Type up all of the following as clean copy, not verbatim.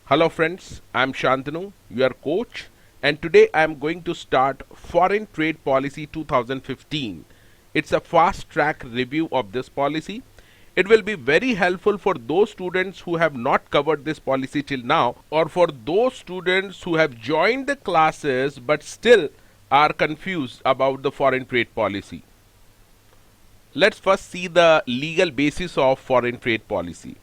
Hello friends, I am Shantanu, your coach, and today I am going to start Foreign Trade Policy 2015. It's a fast track review of this policy. It will be very helpful for those students who have not covered this policy till now, or for those students who have joined the classes but still are confused about the foreign trade policy. Let's first see the legal basis of foreign trade policy.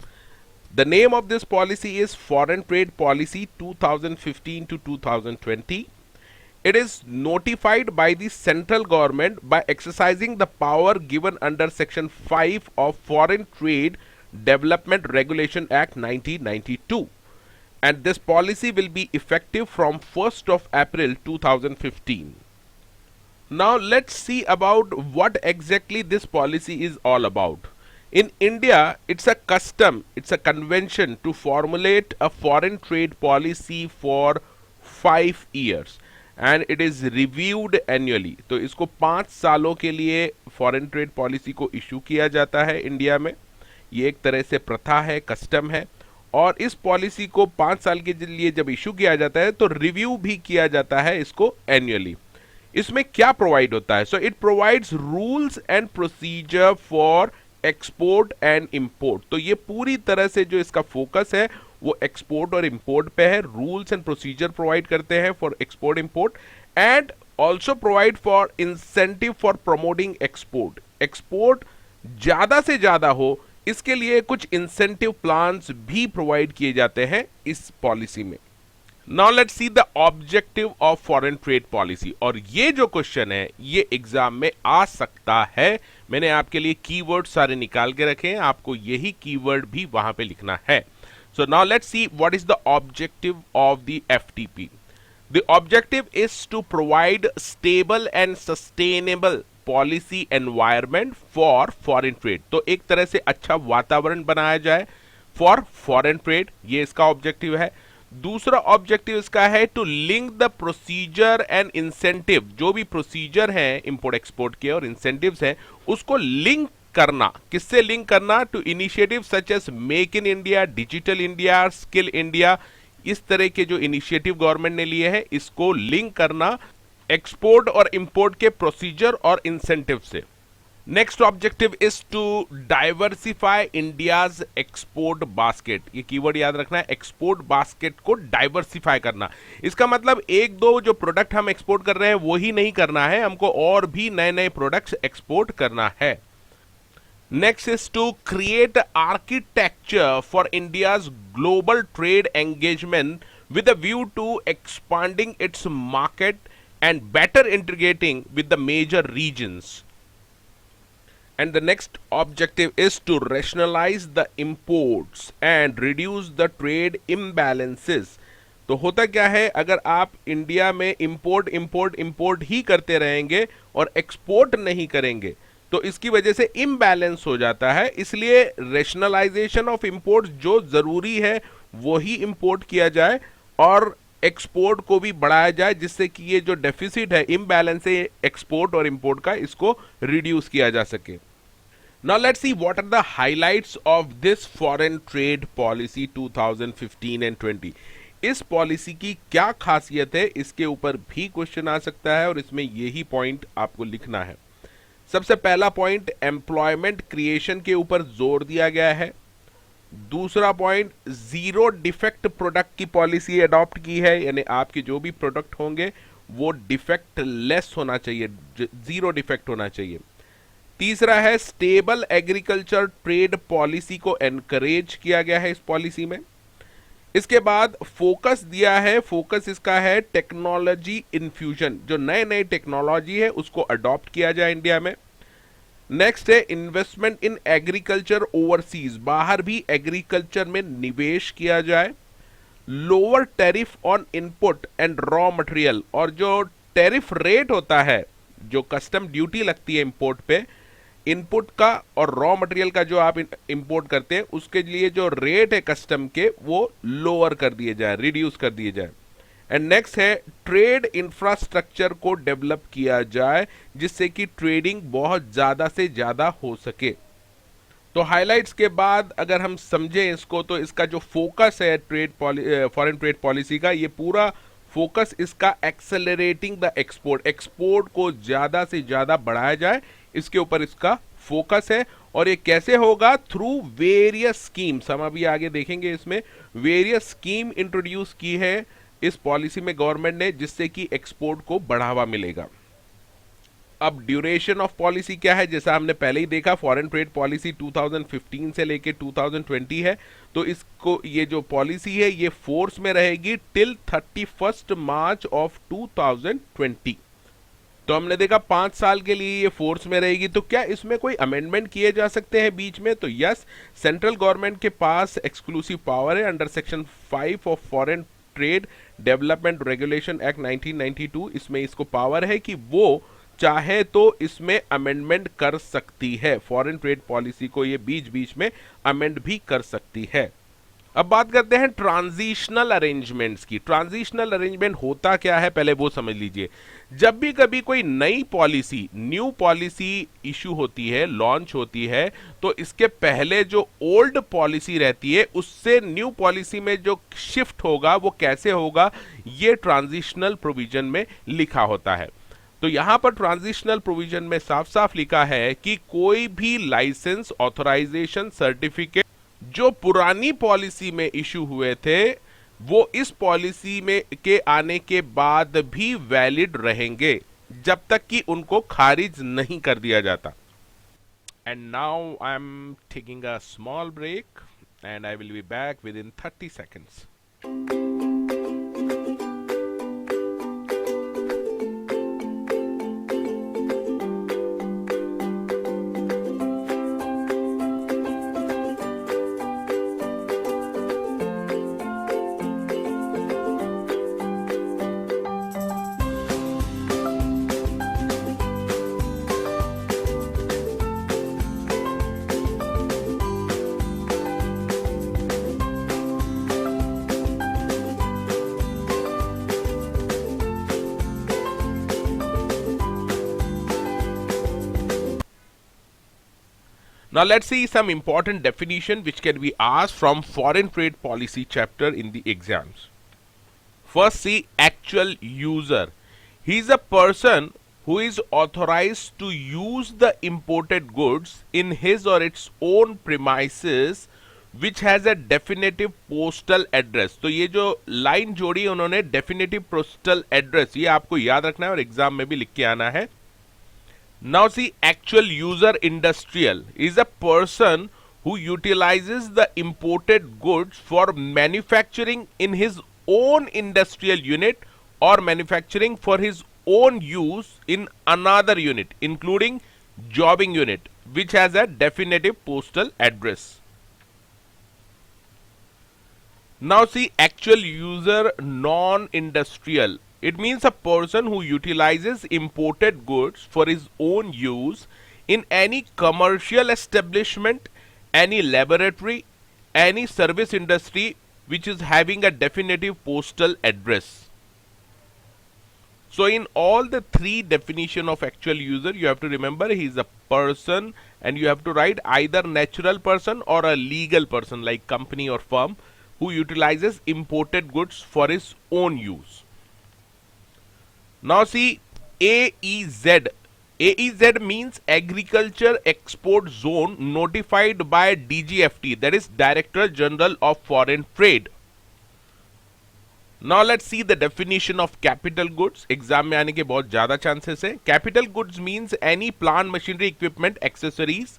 The name of this policy is Foreign Trade Policy 2015 to 2020. It is notified by the central government by exercising the power given under Section 5 of Foreign Trade Development Regulation Act 1992. And this policy will be effective from 1st of April 2015. Now let's see about what exactly this policy is all about. In India, it's a custom, it's a convention to formulate a foreign trade policy for 5 years and it is reviewed annually. तो इसको 5 सालों के लिए foreign trade policy को issue किया जाता है India में. ये एक तरह से प्रथा है, कस्टम है, और इस पॉलिसी को 5 साल के लिए जब इशू किया जाता है तो रिव्यू भी किया जाता है इसको एनुअली. इसमें क्या प्रोवाइड होता है? So it provides rules and procedure for export and import. तो ये पूरी तरह से जो इसका फोकस है वो एक्सपोर्ट और इंपोर्ट पे है. रूल्स एंड प्रोसीजर प्रोवाइड करते हैं for export import and also provide for incentive for promoting export. Export ज्यादा से ज्यादा हो इसके लिए कुछ इंसेंटिव प्लान्स भी प्रोवाइड किए जाते हैं इस पॉलिसी में. Now let's see the objective of foreign trade policy. और ये जो क्वेश्चन है ये एग्जाम में आ सकता है. मैंने आपके लिए कीवर्ड सारे निकाल के रखे हैं, आपको यही कीवर्ड भी वहां पे लिखना है. So now let's see what is the objective of the FTP. The objective is to provide stable and sustainable policy environment for foreign trade. तो एक तरह से अच्छा वातावरण बनाया जाए फॉर फॉरेन ट्रेड, ये इसका ऑब्जेक्टिव है. दूसरा ऑब्जेक्टिव इसका है to link the procedure and incentive. जो भी प्रोसीजर हैं इंपोर्ट एक्सपोर्ट के और इंसेंटिव्स हैं उसको लिंक करना. किससे लिंक करना? To initiative such as make in India, digital India, skill India. इस तरह के जो इनिशिएटिव गवर्नमेंट ने लिए हैं इसको लिंक करना एक्सपोर्ट और इंपोर्ट के प्रोसीजर और इंसेंटिव से. Next objective is to diversify India's export basket. ये कीवर्ड याद रखना है, एक्सपोर्ट बास्केट को डाइवर्सिफाई करना. इसका मतलब एक दो जो प्रोडक्ट हम एक्सपोर्ट कर रहे हैं वो ही नहीं करना है, हमको और भी नए नए प्रोडक्ट्स एक्सपोर्ट करना है. Next is to create architecture for India's global trade engagement with a view to expanding its market and better integrating with the major regions. And the next objective is to rationalize the imports and reduce the trade imbalances. तो होता क्या है, अगर आप India में import ही करते रहेंगे और एक्सपोर्ट नहीं करेंगे तो इसकी वजह से इम्बैलेंस हो जाता है. इसलिए रेशनलाइजेशन ऑफ इंपोर्ट जो जरूरी है वो ही इंपोर्ट किया जाए और एक्सपोर्ट को भी बढ़ाया जाए जिससे कि ये जो डेफिसिट है, इम्बैलेंस है एक्सपोर्ट और इंपोर्ट का, इसको रिड्यूस किया जा सके. Now let's see what are the highlights of this foreign trade policy 2015 and 20. इस पॉलिसी की क्या खासियत है, इसके ऊपर भी क्वेश्चन आ सकता है और इसमें यही पॉइंट आपको लिखना है. सबसे पहला पॉइंट एम्प्लॉयमेंट क्रिएशन के ऊपर जोर दिया गया है. दूसरा पॉइंट जीरो डिफेक्ट प्रोडक्ट की पॉलिसी अडॉप्ट की है, यानी आपके जो भी प्रोडक्ट होंगे वो डिफेक्ट लेस होना चाहिए, जीरो डिफेक्ट होना चाहिए. तीसरा है स्टेबल एग्रीकल्चर ट्रेड पॉलिसी को एनकरेज किया गया है इस पॉलिसी में. इसके बाद फोकस दिया है, फोकस इसका है टेक्नोलॉजी इन्फ्यूजन. जो नए नए टेक्नोलॉजी है उसको अडॉप्ट किया जाए इंडिया में. नेक्स्ट है इन्वेस्टमेंट इन एग्रीकल्चर ओवरसीज, बाहर भी एग्रीकल्चर में निवेश किया जाए. Lower tariff on input and raw material, और जो टैरिफ रेट होता है, जो कस्टम ड्यूटी लगती है इंपोर्ट पे, इनपुट का और रॉ मटेरियल का जो आप इंपोर्ट करते हैं उसके लिए जो रेट है कस्टम के वो लोअर कर दिए जाए, रिड्यूस कर दिए जाए. एंड नेक्स्ट है ट्रेड इंफ्रास्ट्रक्चर को डेवलप किया जाए जिससे कि ट्रेडिंग बहुत ज्यादा से ज्यादा हो सके. तो हाइलाइट्स के बाद अगर हम समझें इसको, तो इसका जो फोकस है फॉरेन ट्रेड पॉलिसी का, ये पूरा फोकस इसका एक्सेलरेटिंग द एक्सपोर्ट, एक्सपोर्ट को ज्यादा से ज्यादा बढ़ाया जाए, इसके ऊपर इसका फोकस है। और ये कैसे होगा? थ्रू वेरियस स्कीम्स, हम अभी आगे देखेंगे। इसमें वेरियस स्कीम इंट्रोड्यूस की है इस पॉलिसी में गवर्नमेंट ने, जिससे कि एक्सपोर्ट को बढ़ावा मिलेगा। अब ड्यूरेशन ऑफ पॉलिसी क्या है? जैसा हमने पहले ही देखा, फॉरेन ट्रेड पॉलिसी 2015 से लेके 2020 है। तो इसको, ये जो पॉलिसी है ये फोर्स में रहेगी टिल 31 मार्च ऑफ 2020। तो हमने देखा 5 साल के लिए ये फोर्स में रहेगी। तो क्या इसमें कोई अमेंडमेंट किए जा सकते हैं बीच में? तो यस, सेंट्रल गवर्नमेंट के पास एक्सक्लूसिव पावर है under section 5 of foreign trade development regulation act 1992। इसमें इसको पावर है कि वो चाहे तो इसमें अमेंडमेंट कर सकती है, फॉरेन ट्रेड पॉलिसी को ये बीच बीच में अमेंड भी कर सकती है। अब बात करते हैं ट्रांजिशनल अरेंजमेंट्स की। ट्रांजिशनल अरेंजमेंट होता क्या है, पहले वो समझ लीजिए। जब भी कभी कोई नई पॉलिसी, न्यू पॉलिसी इशू होती है, लॉन्च होती है, तो इसके पहले जो ओल्ड पॉलिसी रहती है उससे न्यू पॉलिसी में जो शिफ्ट होगा वो कैसे होगा, ये ट्रांजिशनल प्रोविजन में लिखा होता है। तो यहां पर ट्रांजिशनल प्रोविजन में साफ साफ लिखा है कि कोई भी लाइसेंस, ऑथराइजेशन, सर्टिफिकेट जो पुरानी पॉलिसी में इशू हुए थे वो इस पॉलिसी में के आने के बाद भी वैलिड रहेंगे, जब तक कि उनको खारिज नहीं कर दिया जाता। And now I am taking a small break and I will be back within 30 seconds. Now let's see some important definition which can be asked from foreign trade policy chapter in the exams. First, see actual user. He is a person who is authorized to use the imported goods in his or its own premises which has a definitive postal address. तो ये जो line जोड़ी उन्होंने definitive postal address, ये आपको याद रखना है और एग्जाम में भी लिख के आना है। Now see, actual user industrial is a person who utilizes the imported goods for manufacturing in his own industrial unit or manufacturing for his own use in another unit, including jobbing unit, which has a definitive postal address. Now see, actual user non-industrial. It means a person who utilizes imported goods for his own use in any commercial establishment, any laboratory, any service industry which is having a definitive postal address. So in all the three definition of actual user, you have to remember he is a person, and you have to write either natural person or a legal person like company or firm who utilizes imported goods for his own use. Now see, AEZ. AEZ means Agriculture Export Zone notified by DGFT, that is Director General of Foreign Trade. Now let's see the definition of capital goods. Exam में आने के बहुत ज्यादा chances है। Capital goods means any plant, machinery, equipment, accessories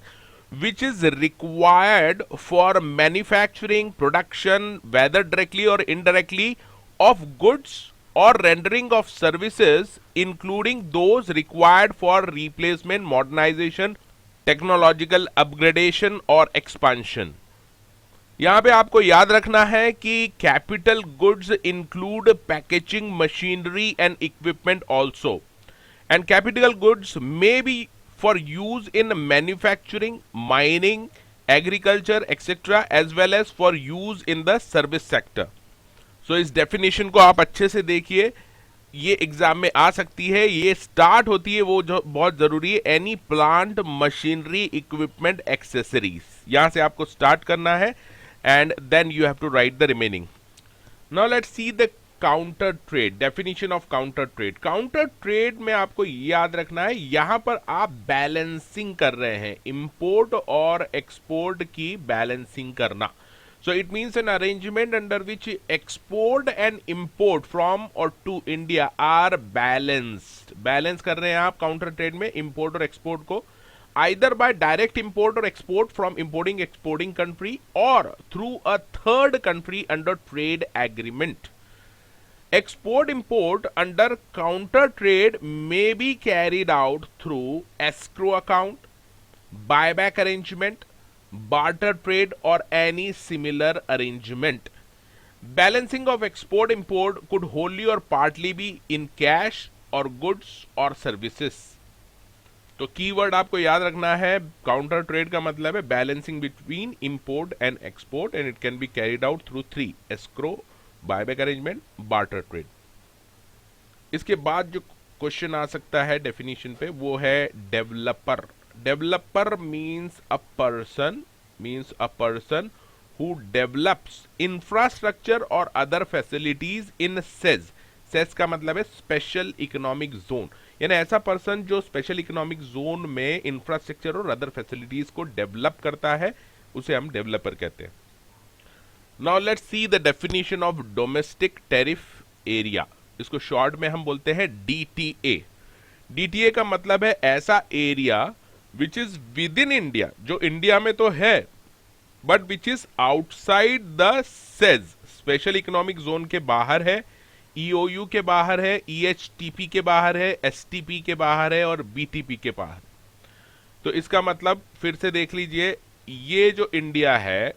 which is required for manufacturing, production, whether directly or indirectly, of goods or rendering of services, including those required for replacement, modernization, technological upgradation or expansion. यहां पे आपको याद रखना है कि capital goods include packaging machinery and equipment also, and capital goods may be for use in manufacturing, mining, agriculture etcetera, as well as for use in the service sector. So इस definition को आप अच्छे से देखिए, ये exam में आ सकती है। ये स्टार्ट होती है वो जो बहुत जरूरी है, any plant, machinery, equipment, accessories. यहां से आपको स्टार्ट करना है and then you have to write the remaining. Now let's see the counter trade. Definition of counter trade. Counter trade में आपको याद रखना है, यहां पर आप बैलेंसिंग कर रहे हैं, इंपोर्ट और एक्सपोर्ट की बैलेंसिंग करना. So it means an arrangement under which export and import from or to India are balanced. Balance कर रहे हैं आप काउंटर ट्रेड में इंपोर्ट और एक्सपोर्ट को, either by direct import or export from importing exporting country or through a third country under trade agreement. Export import under counter trade may be carried out through escrow account, buyback arrangement, barter trade or any similar arrangement. Balancing of export import could wholly or partly be in cash or goods or services. तो keyword आपको याद रखना है, counter trade का मतलब है balancing between import and export and it can be carried out through 3: escrow, buyback arrangement, barter trade. इसके बाद जो क्वेश्चन आ सकता है डेफिनेशन पे वो है developer. Developer means a person who develops infrastructure or other facilities in SEZ. SEZ का मतलब है स्पेशल इकोनॉमिक जोन, यानी ऐसा पर्सन जो स्पेशल इकोनॉमिक जोन में इंफ्रास्ट्रक्चर और अदर फैसिलिटीज को डेवलप करता है, उसे हम डेवलपर कहते हैं. Now let's see the definition of domestic tariff area. इसको शॉर्ट में हम बोलते हैं DTA. DTA का मतलब है ऐसा area which is with in India, जो इंडिया में तो है but which is outside the sage. Special economic zone के बाहर है, EOU के बाहर है, EHTP के बाहर है, STP के बाहर है और BTP के बाहर. तो इसका मतलब फिर से देख लीजिए, ये जो इंडिया है,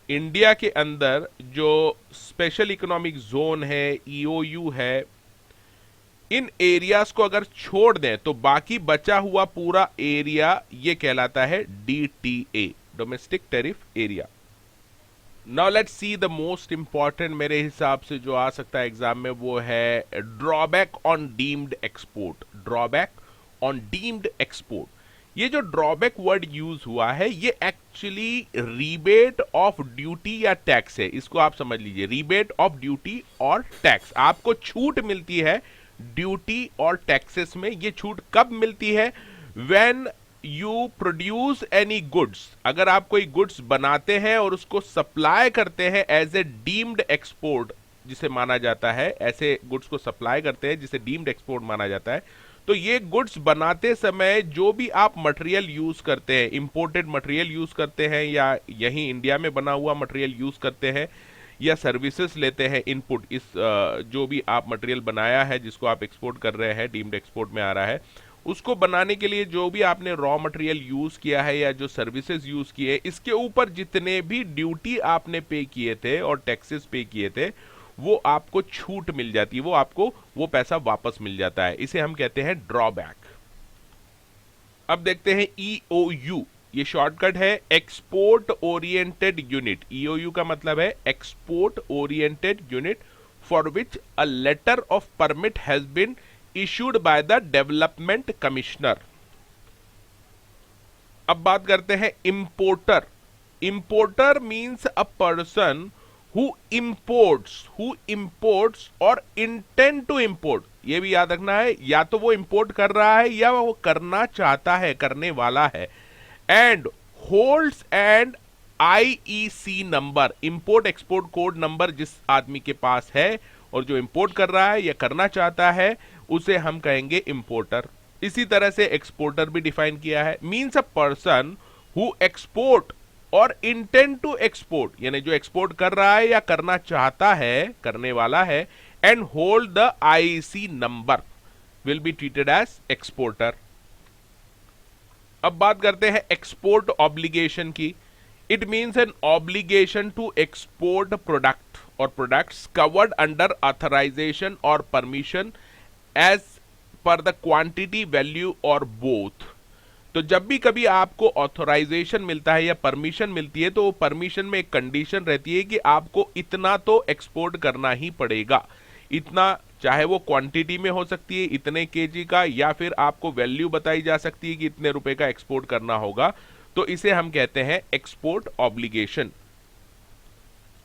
इंडिया के अंदर जो स्पेशल इकोनॉमिक जोन है, EOU है, इन एरियाज को अगर छोड़ दें तो बाकी बचा हुआ पूरा एरिया ये कहलाता है DTA, domestic tariff area. Now let's see the most important मेरे हिसाब से जो आ सकता है एग्जाम में, वो है drawback on deemed export. Drawback on deemed export. ये जो ड्रॉबैक वर्ड यूज हुआ है ये एक्चुअली रिबेट ऑफ ड्यूटी या टैक्स है. इसको आप समझ लीजिए, रिबेट ऑफ ड्यूटी और टैक्स. आपको छूट मिलती है ड्यूटी और टैक्सेस में. ये छूट कब मिलती है? When you produce any goods. अगर आप कोई गुड्स बनाते हैं और उसको सप्लाई करते हैं एज ए डीम्ड एक्सपोर्ट जिसे माना जाता है, ऐसे गुड्स को सप्लाई करते हैं जिसे डीम्ड एक्सपोर्ट माना जाता है, तो ये गुड्स बनाते समय जो भी आप मटेरियल यूज करते हैं, इंपोर्टेड मटेरियल यूज करते हैं या यहीं इंडिया में बना हुआ मटेरियल यूज करते हैं या सर्विसेज लेते हैं इनपुट, इस जो भी आप मटेरियल बनाया है जिसको आप एक्सपोर्ट कर रहे हैं, डीम्ड एक्सपोर्ट में आ रहा है, उसको बनाने के लिए जो भी आपने रॉ मटेरियल यूज किया है या जो सर्विसेज यूज किए, इसके ऊपर जितने भी ड्यूटी आपने पे किए थे और टैक्सेस पे किए थे, वो आपको छूट मिल जाती है, वो आपको वो पैसा वापस मिल जाता है. इसे हम कहते हैं ड्रॉबैक. अब देखते हैं EOU. ये शॉर्टकट है एक्सपोर्ट ओरिएंटेड यूनिट. EOU का मतलब है export oriented unit for which a letter of permit has been issued by the development commissioner. अब बात करते हैं importer. Importer means a person who imports और intend to import. ये भी याद रखना है, या तो वो इंपोर्ट कर रहा है या वो करना चाहता है, करने वाला है. And holds and IEC number, import export code number जिस आदमी के पास है और जो इंपोर्ट कर रहा है या करना चाहता है, उसे हम कहेंगे इंपोर्टर. इसी तरह से एक्सपोर्टर भी डिफाइन किया है, means a person who export और इंटेंड टू एक्सपोर्ट, यानी जो एक्सपोर्ट कर रहा है या करना चाहता है, करने वाला है, and hold the IEC number will be treated as exporter. अब बात करते हैं एक्सपोर्ट ऑब्लिगेशन की. It means an obligation to export product और प्रोडक्ट्स कवर्ड अंडर ऑथराइजेशन और permission as per the quantity value और बोथ. तो जब भी कभी आपको ऑथराइजेशन मिलता है या परमिशन मिलती है, तो परमिशन में एक कंडीशन रहती है कि आपको इतना तो एक्सपोर्ट करना ही पड़ेगा. इतना, चाहे वो क्वांटिटी में हो सकती है इतने केजी का, या फिर आपको वैल्यू बताई जा सकती है कि इतने रुपए का एक्सपोर्ट करना होगा. तो इसे हम कहते हैं एक्सपोर्ट ऑब्लिगेशन।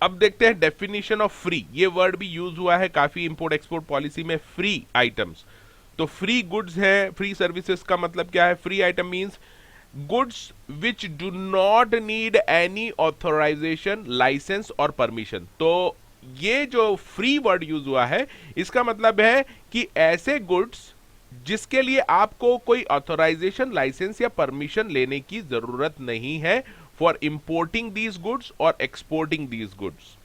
अब देखते हैं डेफिनेशन ऑफ फ्री। ये वर्ड भी यूज हुआ है काफी इंपोर्ट एक्सपोर्ट पॉलिसी में, फ्री आइटम्स। तो फ्री गुड्स है, फ्री सर्विसेज का मतलब क्या है? Free item means goods which do not need any authorisation, licence और परमिशन। तो ये जो फ्री वर्ड यूज हुआ है इसका मतलब है कि ऐसे गुड्स जिसके लिए आपको कोई ऑथराइजेशन, लाइसेंस या परमिशन लेने की जरूरत नहीं है फॉर इंपोर्टिंग दीज गुड्स और एक्सपोर्टिंग दीज गुड्स।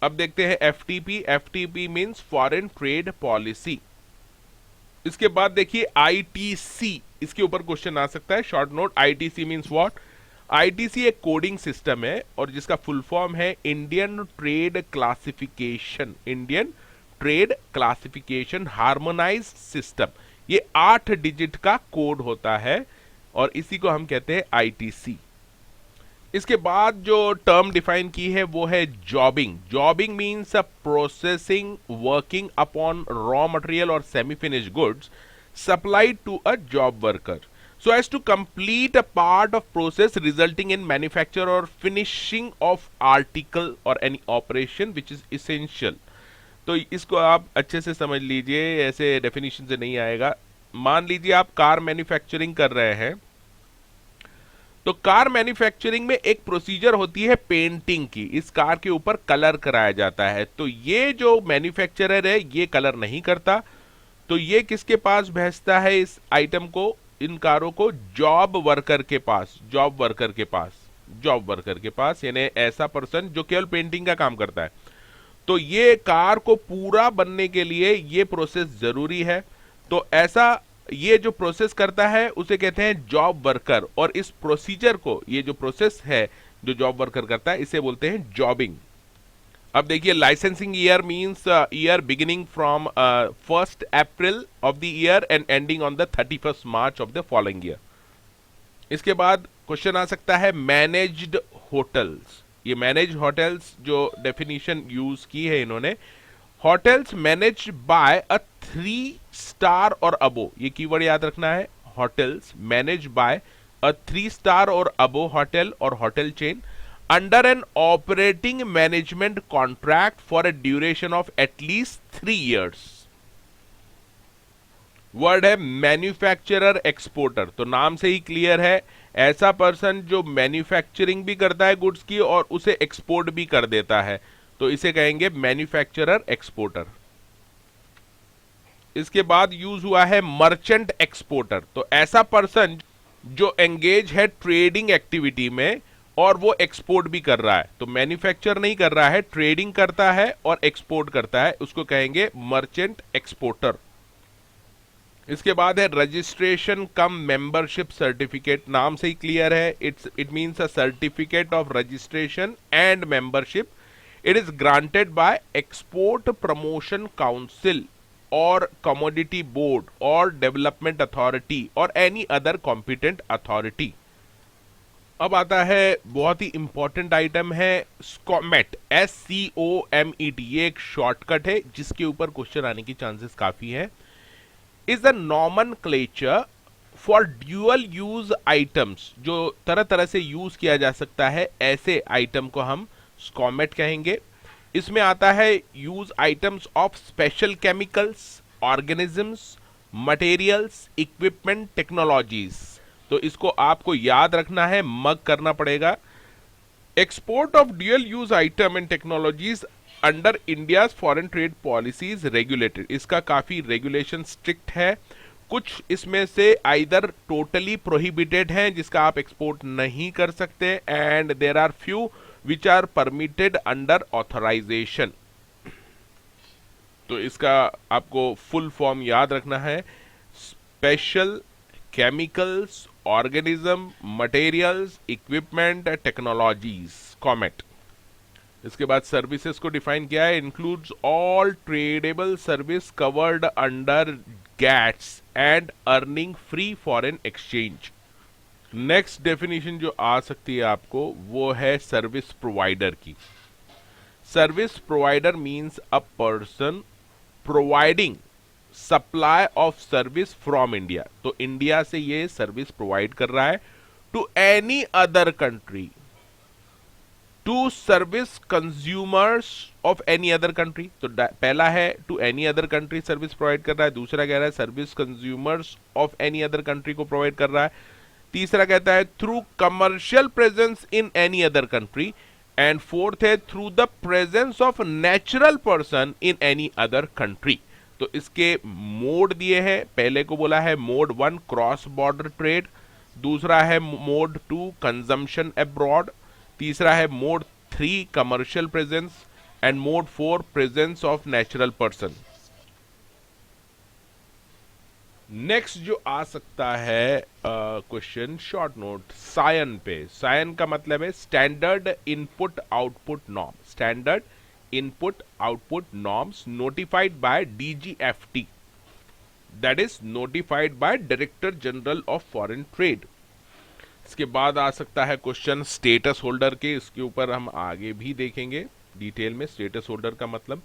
अब देखते हैं FTP. FTP means foreign trade policy. इसके बाद देखिए आईटीसी, इसके ऊपर क्वेश्चन आ सकता है, short note. ITC means what? ITC एक कोडिंग सिस्टम है और जिसका फुल फॉर्म है Indian trade classification. Indian trade classification harmonised system. ये 8 डिजिट का कोड होता है और इसी को हम कहते हैं आईटीसी। इसके बाद जो टर्म डिफाइन की है वो है jobbing. Jobbing means a processing working upon raw material और semi finish goods supplied to a job worker so as to complete a part of process resulting in manufacture or finishing of article or any operation which is essential। तो इसको आप अच्छे से समझ लीजिए, ऐसे definition से नहीं आएगा। मान लीजिए आप कार मैन्युफैक्चरिंग कर रहे हैं, तो कार मैन्युफैक्चरिंग में एक प्रोसीजर होती है पेंटिंग की। इस कार के ऊपर कलर कराया जाता है। तो ये जो मैन्युफैक्चरर है ये कलर नहीं करता, तो ये किसके पास भेजता है इस आइटम को, इन कारों को? जॉब वर्कर के पास। जॉब वर्कर के पास, जॉब वर्कर के पास, यानी ऐसा पर्सन जो केवल पेंटिंग का काम करता है। तो ये कार को पूरा बनने के लिए ये प्रोसेस जरूरी है। तो ऐसा ये जो प्रोसेस करता है उसे कहते हैं जॉब वर्कर, और इस प्रोसीजर को, ये जो प्रोसेस है जो जॉब वर्कर करता है, इसे बोलते हैं जॉबिंग। अब देखिए licensing year means year beginning from 1st April of the year and ending on the 31st March of the following year. इसके बाद क्वेश्चन आ सकता है मैनेज्ड होटल्स। ये मैनेज होटल्स जो डेफिनेशन यूज की है इन्होंने, hotels managed by a 3 star और अबो, ये कीवर्ड याद रखना है। Hotels managed by a 3 star और अबो होटल और hotel chain under an operating management contract for a duration of at least 3 years। Word है मैन्युफैक्चरर एक्सपोर्टर। तो नाम से ही क्लियर है, ऐसा पर्सन जो मैन्युफैक्चरिंग भी करता है गुड्स की और उसे एक्सपोर्ट भी कर देता है, तो इसे कहेंगे मैन्युफैक्चरर एक्सपोर्टर। इसके बाद यूज हुआ है मर्चेंट एक्सपोर्टर। तो ऐसा पर्सन जो एंगेज है ट्रेडिंग एक्टिविटी में और वो एक्सपोर्ट भी कर रहा है। तो मैन्युफैक्चर नहीं कर रहा है, ट्रेडिंग करता है और एक्सपोर्ट करता है, उसको कहेंगे मर्चेंट एक्सपोर्टर। इसके बाद है रजिस्ट्रेशन कम मेंबरशिप सर्टिफिकेट। नाम से ही क्लियर है, it means a certificate of registration and membership. It is granted by export promotion council और कमोडिटी बोर्ड और डेवलपमेंट अथॉरिटी और एनी अदर कॉम्पिटेंट अथॉरिटी। अब आता है बहुत ही इंपॉर्टेंट आइटम है स्कॉमेट। SCOMET, ये एक शॉर्टकट है जिसके ऊपर क्वेश्चन आने की चांसेस काफी है। Is the nomenclature for dual use items, जो तरह तरह से यूज किया जा सकता है, ऐसे आइटम को हम स्कॉमेट कहेंगे। इसमें आता है use items of special chemicals, organisms, materials, equipment, technologies. तो इसको आपको याद रखना है, मग करना पड़ेगा। Export of dual use item and technologies under India's foreign trade policies regulated. इसका काफी रेगुलेशन स्ट्रिक्ट है। कुछ इसमें से आइदर टोटली प्रोहिबिटेड हैं जिसका आप एक्सपोर्ट नहीं कर सकते, and there are few which are permitted under authorisation. तो इसका आपको फुल फॉर्म याद रखना है, special chemicals, organism, materials, equipment, technologies, comet. इसके बाद सर्विसेज को डिफाइन किया है, includes all tradable service covered under GATS and earning free foreign exchange. Next definition जो आ सकती है आपको वो है सर्विस प्रोवाइडर की। Service provider means a person providing supply of service from India. तो इंडिया से ये सर्विस प्रोवाइड कर रहा है to any other country, to service consumers of any other country. तो पहला है to any other country service provide कर रहा है, दूसरा कह रहा है service consumers of any other country को प्रोवाइड कर रहा है, तीसरा कहता है through commercial presence in any other country, and fourth है through the presence of natural person in any other country. तो इसके मोड दिए हैं, पहले को बोला है मोड 1 क्रॉस बॉर्डर ट्रेड, दूसरा है मोड 2 कंजम्पशन अब्रॉड, तीसरा है mode 3 commercial presence, and mode 4 presence of natural person. Next जो आ सकता है क्वेश्चन शॉर्ट नोट सायन पे। सायन का मतलब है standard input output norm, standard input output norms notified by DGFT, that is notified by director general of foreign trade. इसके बाद आ सकता है क्वेश्चन स्टेटस होल्डर के, इसके ऊपर हम आगे भी देखेंगे डिटेल में। स्टेटस होल्डर का मतलब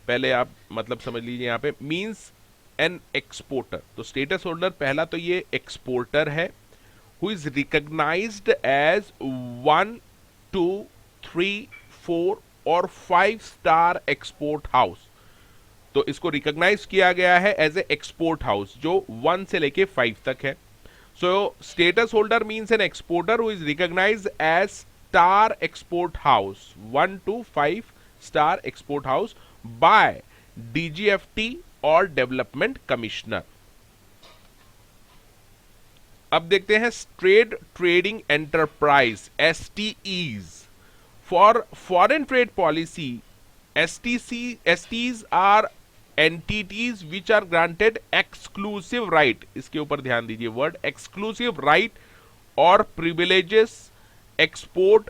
पहले आप मतलब समझ लीजिए, यहाँ पे मींस एन एक्सपोर्टर। तो स्टेटस होल्डर पहला तो ये एक्सपोर्टर है हु इज रिकॉग्नाइज्ड एज 1, 2, 3, 4 और 5 स्टार एक्सपोर्ट हाउस। तो इसको रिकॉग्नाइज किया गया है एज ए एक्सपोर्ट हाउस जो 1 से लेके 5 तक है। So status holder means an exporter who is recognised as star export house 1 to 5 star export house by DGFT और डेवलपमेंट कमिश्नर। अब देखते हैं trading enterprise STEs. For foreign trade policy STs are entities which are granted exclusive right, इसके ऊपर ध्यान दीजिए word exclusive right और privileges export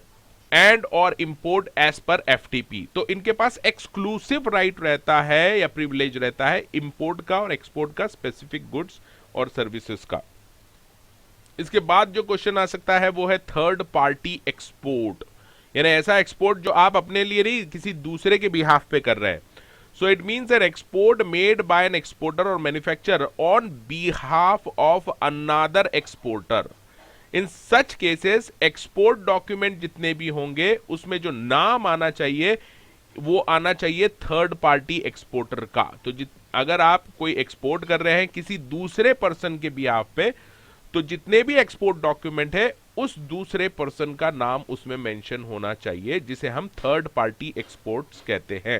and और इंपोर्ट एज पर एफटीपी। तो इनके पास एक्सक्लूसिव राइट रहता है या प्रिविलेज रहता है इंपोर्ट का और एक्सपोर्ट का, स्पेसिफिक गुड्स और सर्विसेज का। इसके बाद जो क्वेश्चन आ सकता है वो है थर्ड पार्टी एक्सपोर्ट, यानी ऐसा एक्सपोर्ट जो आप अपने लिए नहीं किसी दूसरे के बिहाफ पे कर रहे हैं। So it means an export made by an exporter और manufacturer on behalf of another exporter. In such cases export document जितने भी होंगे उसमें जो नाम आना चाहिए वो आना चाहिए थर्ड पार्टी एक्सपोर्टर का। तो अगर आप कोई एक्सपोर्ट कर रहे हैं किसी दूसरे पर्सन के बिहाफ पे, तो जितने भी एक्सपोर्ट डॉक्यूमेंट है उस दूसरे पर्सन का नाम उसमें मेंशन होना चाहिए, जिसे हम थर्ड पार्टी एक्सपोर्ट्स कहते हैं।